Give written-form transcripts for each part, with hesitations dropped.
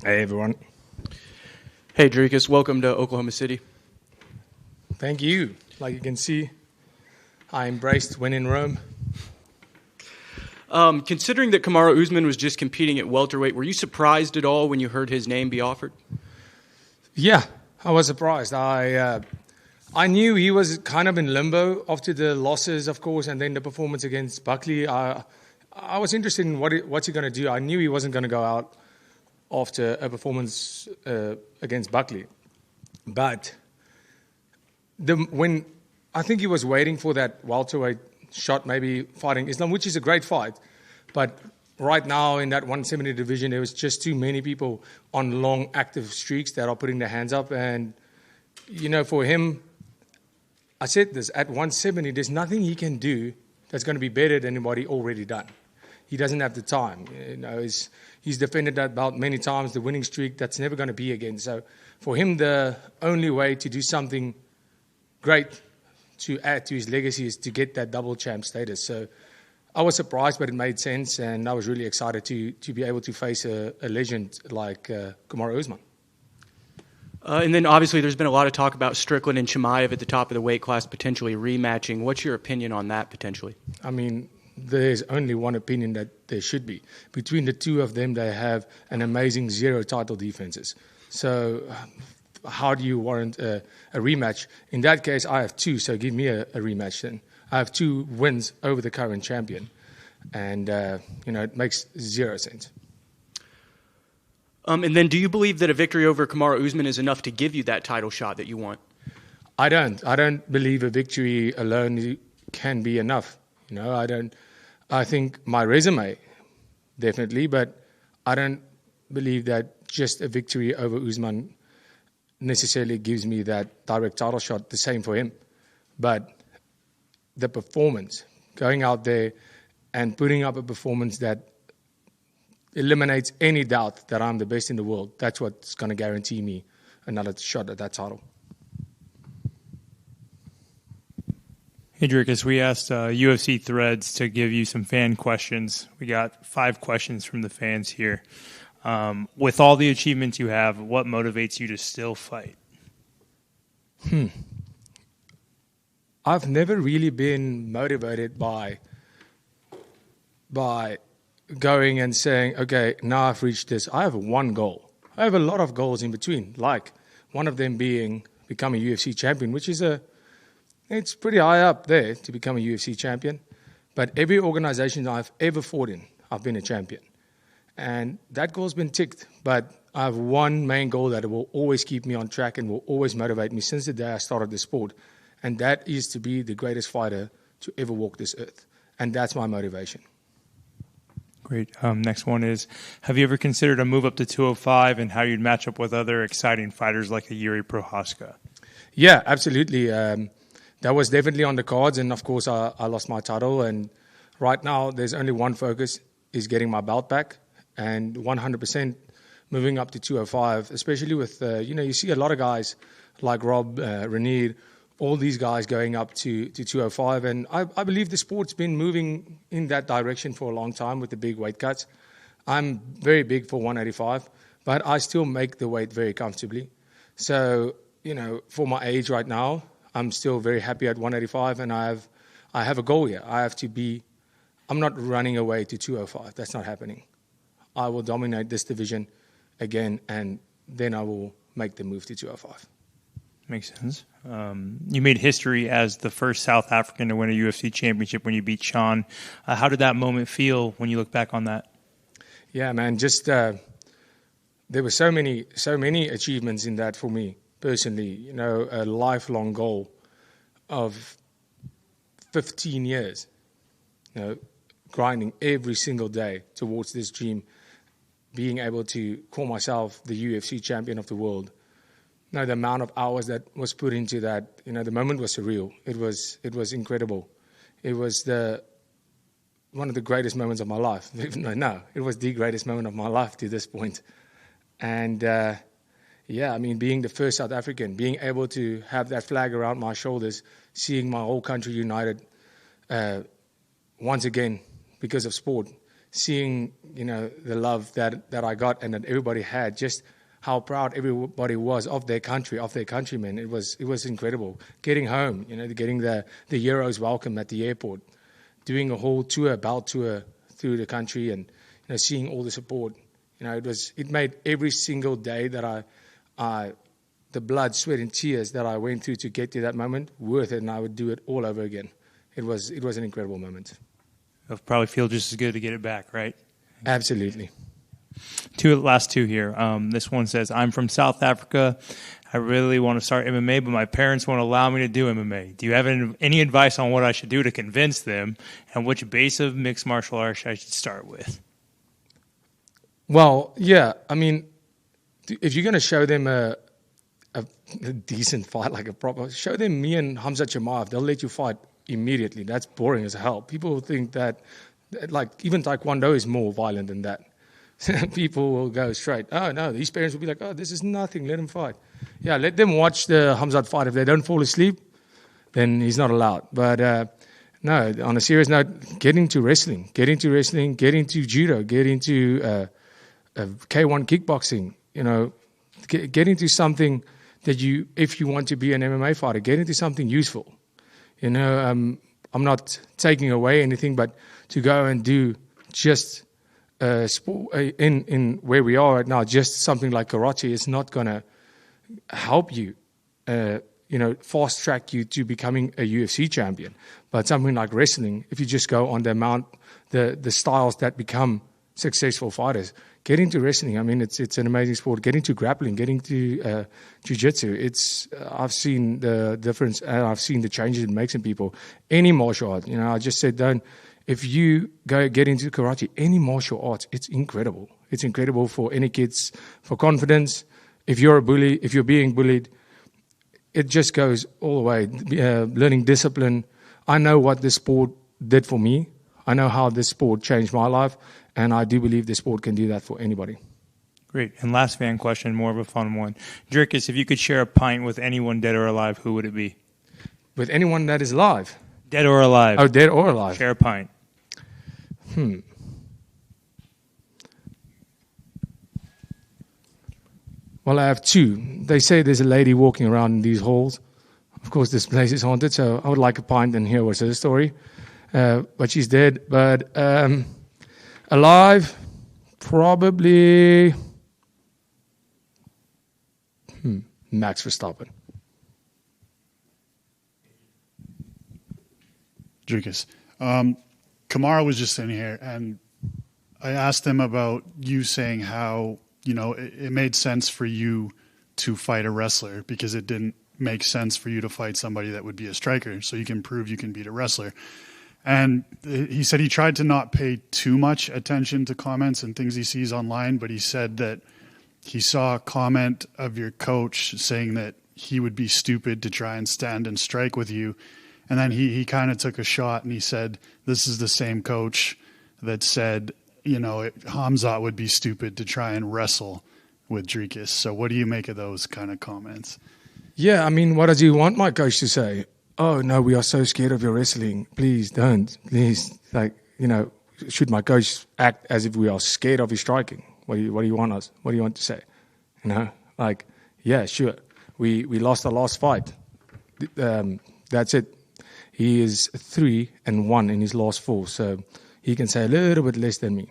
Hey, everyone. Hey, Dricus, welcome to Oklahoma City. Thank you. Like you can see, I embraced when in Rome. Considering that Kamaru Usman was just competing at welterweight, were you surprised at all when you heard his name be offered? Yeah, I was surprised. I knew he was kind of in limbo after the losses, of course, and then the performance against Buckley. I was interested in what's he going to do. I knew he wasn't going to go out after a performance against Buckley. But when I think he was waiting for that welterweight shot, maybe fighting Islam, which is a great fight. But right now in that 170 division, there was just too many people on long active streaks that are putting their hands up. And, you know, for him, I said this, at 170, there's nothing he can do that's going to be better than what he already done. He doesn't have the time. You know, he's defended that belt many times, the winning streak, that's never going to be again. So for him, the only way to do something great to add to his legacy is to get that double champ status. So I was surprised, but it made sense, and I was really excited to be able to face a legend like Kamaru Usman. And then obviously there's been a lot of talk about Strickland and Chimaev at the top of the weight class potentially rematching. What's your opinion on that potentially? I mean, there's only one opinion that there should be. Between the two of them, they have an amazing 0 title defenses. So how do you warrant a rematch? In that case, I have 2, so give me a rematch then. I have 2 wins over the current champion. And, it makes 0 sense. And then do you believe that a victory over Kamaru Usman is enough to give you that title shot that you want? I don't. I don't believe a victory alone can be enough. I think my resume, definitely, but I don't believe that just a victory over Usman necessarily gives me that direct title shot. The same for him. But the performance, going out there and putting up a performance that eliminates any doubt that I'm the best in the world, that's what's going to guarantee me another shot at that title. Hey, Dricus, we asked UFC Threads to give you some fan questions. We got 5 questions from the fans here. With all the achievements you have, what motivates you to still fight? I've never really been motivated by going and saying, okay, now I've reached this. I have one goal. I have a lot of goals in between, like one of them being become a UFC champion, which is it's pretty high up there to become a UFC champion. But every organization I've ever fought in, I've been a champion. And that goal's been ticked. But I have one main goal that will always keep me on track and will always motivate me since the day I started the sport. And that is to be the greatest fighter to ever walk this earth. And that's my motivation. Great. Next one is, have you ever considered a move up to 205 and how you'd match up with other exciting fighters like a Yuri Prochazka? Yeah, absolutely. That was definitely on the cards, and of course I lost my title, and right now there's only one focus, is getting my belt back, and 100% moving up to 205, especially with, you see a lot of guys like Rob, Renier, all these guys going up to 205, and I believe the sport's been moving in that direction for a long time with the big weight cuts. I'm very big for 185, but I still make the weight very comfortably. So, for my age right now, I'm still very happy at 185, and I have a goal here. I'm not running away to 205. That's not happening. I will dominate this division again, and then I will make the move to 205. Makes sense. You made history as the first South African to win a UFC championship when you beat Sean. How did that moment feel when you look back on that? Yeah, man, just there were so many achievements in that for me. Personally, a lifelong goal of 15 years, grinding every single day towards this dream, being able to call myself the UFC champion of the world. The amount of hours that was put into that, the moment was surreal. It was incredible. It was one of the greatest moments of my life. No, it was the greatest moment of my life to this point. And being the first South African, being able to have that flag around my shoulders, seeing my whole country united once again because of sport, seeing, the love that I got and that everybody had, just how proud everybody was of their country, of their countrymen. It was incredible. Getting home, getting the Euros welcome at the airport, doing a whole belt tour through the country, and seeing all the support. It made every single day that the blood, sweat, and tears that I went through to get to that moment worth it, and I would do it all over again. It was an incredible moment. It'll probably feel just as good to get it back, right? Absolutely. Last two here. This one says, I'm from South Africa. I really want to start MMA, but my parents won't allow me to do MMA. Do you have any advice on what I should do to convince them, and which base of mixed martial arts I should start with? Well, yeah. I mean, if you're going to show them a decent fight, like show them me and Khamzat Chimaev. They'll let you fight immediately. That's boring as hell. People think that, like, even Taekwondo is more violent than that. People will go straight. Oh, no, these parents will be like, oh, this is nothing. Let him fight. Yeah, let them watch the Khamzat fight. If they don't fall asleep, then he's not allowed. But no, on a serious note, get into wrestling, get into judo, get into K1 kickboxing, get into something that if you want to be an MMA fighter, get into something useful. I'm not taking away anything, but to go and do just sport in where we are right now, just something like karate is not going to help you, fast track you to becoming a UFC champion. But something like wrestling, if you just go on the styles that become successful fighters, get into wrestling. I mean, it's an amazing sport. Get into grappling, get into jiu-jitsu. I've seen the difference, and I've seen the changes it makes in people. Any martial art, I just said, if you get into karate, any martial arts, it's incredible. It's incredible for any kids, for confidence. If you're a bully, if you're being bullied, it just goes all the way. Learning discipline. I know what this sport did for me. I know how this sport changed my life, and I do believe this sport can do that for anybody. Great. And last fan question, more of a fun one. Dricus, if you could share a pint with anyone dead or alive, who would it be? With anyone that is alive? Dead or alive. Oh, dead or alive. Share a pint. Well, I have two. They say there's a lady walking around in these halls. Of course, this place is haunted, so I would like a pint and hear what's her story. But she's dead. But alive, probably Max Verstappen. Dricus. Kamaru was just in here, and I asked him about you saying how, it made sense for you to fight a wrestler because it didn't make sense for you to fight somebody that would be a striker, so you can prove you can beat a wrestler. And he said he tried to not pay too much attention to comments and things he sees online, but he said that he saw a comment of your coach saying that he would be stupid to try and stand and strike with you. And then he kind of took a shot and he said, this is the same coach that said, Khamzat would be stupid to try and wrestle with Dricus. So what do you make of those kind of comments? Yeah, I mean, what does he want my coach to say? Oh, no, we are so scared of your wrestling. Please don't. Please, should my coach act as if we are scared of his striking? What do you want us? What do you want to say? Yeah, sure. We lost our last fight. That's it. He is 3-1 in his last 4, so he can say a little bit less than me.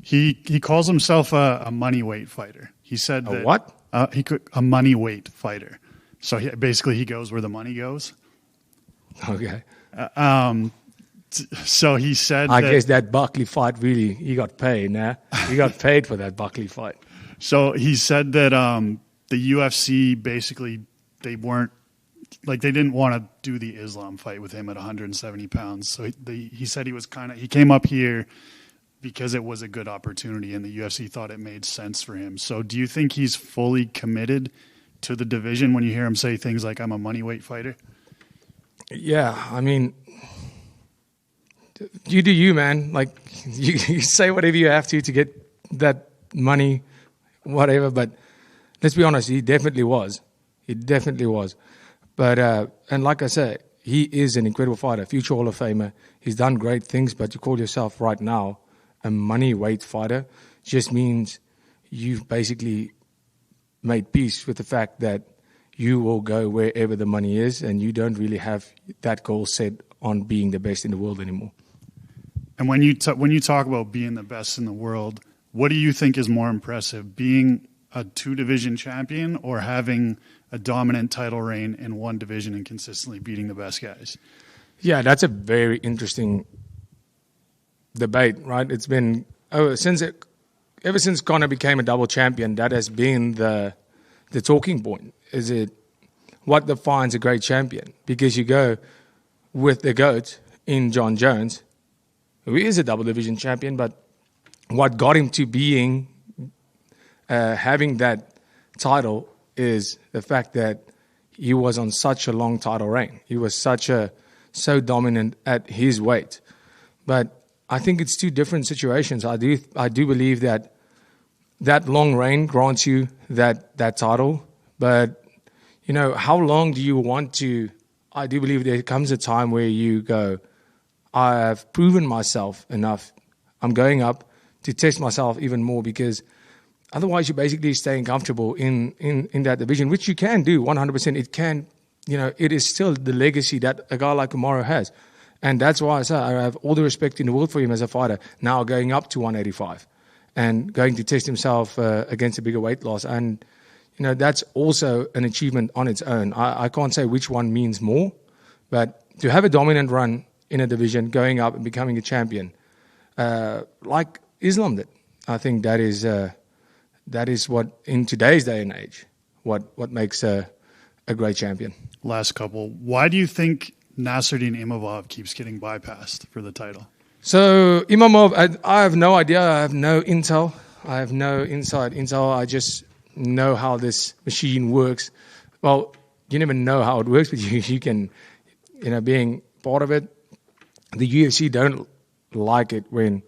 He calls himself a money weight fighter. He said a what? A money weight fighter. So he goes where the money goes. Okay. So he said I guess that Buckley fight really, he got paid, nah? He got paid for that Buckley fight. So he said that the UFC basically, they didn't want to do the Islam fight with him at 170 pounds. So he said he came up here because it was a good opportunity and the UFC thought it made sense for him. So do you think he's fully committed to the division when you hear him say things like, I'm a money weight fighter? Yeah, I mean, you do you, man. Like, you say whatever you have to get that money, whatever. But let's be honest, he definitely was. He definitely was. But, and like I say, he is an incredible fighter, future Hall of Famer. He's done great things, but you call yourself right now a money weight fighter just means you've basically made peace with the fact that you will go wherever the money is, and you don't really have that goal set on being the best in the world anymore. And when you talk about being the best in the world, what do you think is more impressive, being a 2-division champion or having a dominant title reign in one division and consistently beating the best guys? Yeah, that's a very interesting debate, right? It's been ever since Conor became a double champion, that has been the talking point. Is it what defines a great champion? Because you go with the GOAT in John Jones, who is a double division champion, but what got him to being having that title is the fact that he was on such a long title reign. He was so dominant at his weight. But I think it's two different situations. I do believe that long reign grants you that title, but how long do you want to? I do believe there comes a time where you go, I have proven myself enough. I'm going up to test myself even more, because otherwise you're basically staying comfortable in that division, which you can do 100%. It can, it is still the legacy that a guy like Kamaru has. And that's why I say I have all the respect in the world for him as a fighter, now going up to 185 and going to test himself against a bigger weight loss. And, that's also an achievement on its own. I can't say which one means more, but to have a dominant run in a division, going up and becoming a champion, like Islam did, I think that is what, in today's day and age, what makes a great champion. Last couple. Why do you think Nasruddin Imavov keeps getting bypassed for the title? So Imavov, I have no idea. I have no intel. I have no inside intel. I just know how this machine works. Well, you never know how it works, but you can, being part of it. The UFC don't like it when,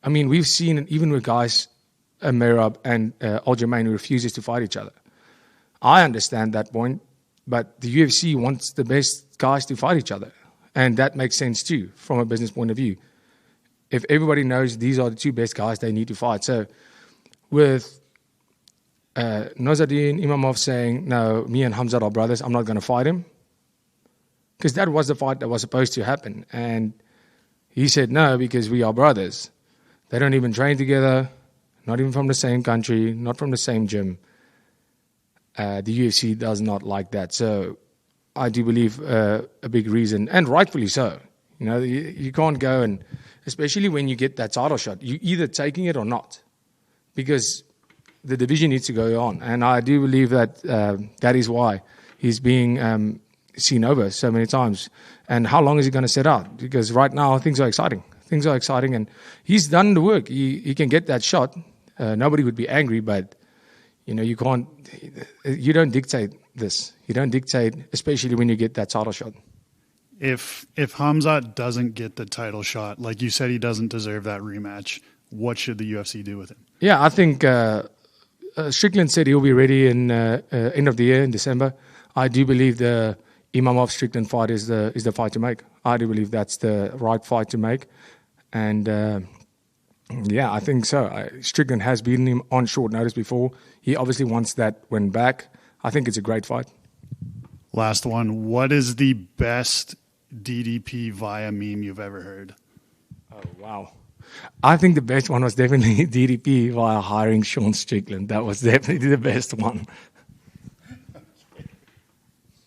we've seen it even with guys, Merab and Aljamain, who refuses to fight each other. I understand that point, but the UFC wants the best guys to fight each other. And that makes sense too, from a business point of view. If everybody knows these are the two best guys they need to fight. So with Nasruddin Imavov saying, no, me and Hamzat are brothers, I'm not going to fight him, because that was the fight that was supposed to happen. And he said, no, because we are brothers. They don't even train together, not even from the same country, not from the same gym. The UFC does not like that. So I do believe a big reason, and rightfully so. You can't go and, especially when you get that title shot, you're either taking it or not, because the division needs to go on. And I do believe that that is why he's being seen over so many times. And how long is he going to sit out? Because right now things are exciting. Things are exciting, and he's done the work. He can get that shot. Nobody would be angry, but you can't. You don't dictate this. You don't dictate, especially when you get that title shot. If Hamzat doesn't get the title shot, like you said, he doesn't deserve that rematch. What should the UFC do with him? Yeah, I think Strickland said he'll be ready in end of the year in December. I do believe the Imavov Strickland fight is the fight to make. I do believe that's the right fight to make, and I think so. Strickland has beaten him on short notice before. He obviously wants that win back. I think it's a great fight. Last one. What is the best DDP via meme you've ever heard? Oh, wow. I think the best one was definitely DDP via hiring Sean Strickland. That was definitely the best one.